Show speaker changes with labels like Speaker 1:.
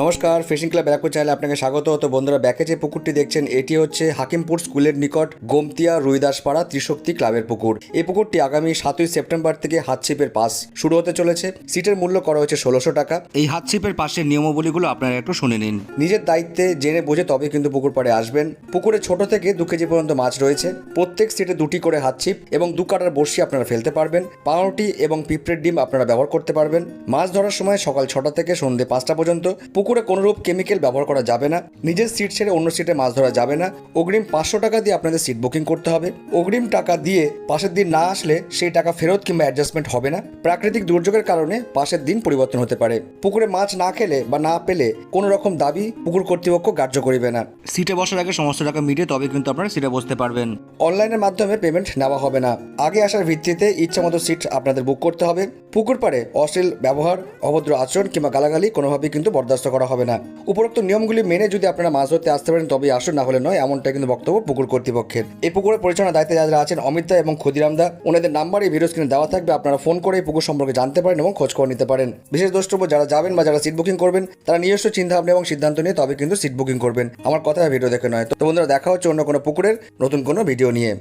Speaker 1: নমস্কার, fishing club Barrackpore চ্যানেলে আপনাকে স্বাগত। তো বন্ধুরা, ব্যাকে যে পুকুরটি দেখছেন এটি হচ্ছে হাকিমপুর স্কুলের নিকট গোমতিয়া রুইদাসপাড়া ত্রিশক্তি ক্লাবের পুকুর। এই পুকুরটি আগামী 7ই সেপ্টেম্বর থেকে হাতছিপের পাস শুরু হতে চলেছে। সিটের মূল্য করা হয়েছে 1600 টাকা। এই হাতছিপের পাশের নিয়মাবলীগুলো আপনারা একটু শুনে নিন। নিজের দায়িত্বে জেনে বুঝে তবে কিন্তু পুকুর পাড়ে আসবেন। পুকুরে ছোট থেকে 2 কেজি পর্যন্ত মাছ রয়েছে। প্রত্যেক সিটে 2টি করে হাতছিপ এবং 2 কাটার বড়শি আপনারা ফেলতে পারবেন। পাউরুটি এবং পিঁপড়ের ডিম আপনারা ব্যবহার করতে পারবেন। মাছ ধরার সময় সকাল 6টা থেকে সন্ধ্যে 5টা পর্যন্ত পুকুরে কোনোরূপ কেমিক্যাল ব্যবহার করা যাবে না। নিজের সিট ছেড়ে অন্য সিটে মাছ ধরা যাবে না। অগ্রিম 500 টাকা দিয়ে আপনাদের সিট বুকিং করতে হবে। অগ্রিম টাকা দিয়ে পাশের দিন না আসলে সেই টাকা ফেরত কিংবা অ্যাডজাস্টমেন্ট হবে না। প্রাকৃতিক দুর্যোগের কারণে পাশের দিন পরিবর্তন হতে পারে। পুকুরে মাছ না খেলে বা না পেলে কোনো রকম দাবি পুকুর কর্তৃপক্ষ গ্রাহ্য করিবে না। সিটে বসার আগে সমস্ত টাকা মিটিয়ে তবে কিন্তু আপনারা সিটে বসতে পারবেন। অনলাইনের মাধ্যমে পেমেন্ট নেওয়া হবে না। আগে আসার ভিত্তিতে ইচ্ছা মতো সিট আপনাদের বুক করতে হবে। পুকুর পাড়ে অশ্লীল ব্যবহার, অভদ্র আচরণ কিংবা গালাগালি কোনোভাবেই কিন্তু বরদাস্ত করা হবে না। উপরোক্ত নিয়মগুলি মেনে যদি আপনারা মাছ ধরতে আসতে পারেন তবেই আসুন, না হলে নয়, এমনটা কিন্তু বক্তব্য পুকুর কর্তৃপক্ষের। এই পুকুরের পরিচালনার দায়িত্বে যারা আছেন অমিত দা এবং ক্ষুদিরাম দা, ওনাদের নাম্বার এই ভিডিও স্ক্রিনে দেওয়া থাকবে। আপনারা ফোন করে এই পুকুর সম্পর্কে জানতে পারেন এবং খোঁজ খবর নিতে পারেন। বিশেষ দ্রষ্টব্য যারা যাবেন বা যারা সিট বুকিং করবেন তারা নিজস্ব চিন্তাভাবনা এবং সিদ্ধান্ত নিয়ে তবে কিন্তু সিট বুকিং করবেন। আমার কথা ভিডিও দেখে নয়। তো বন্ধুরা, দেখা হচ্ছে অন্য কোনো পুকুরের নতুন কোনো ভিডিও নিয়ে।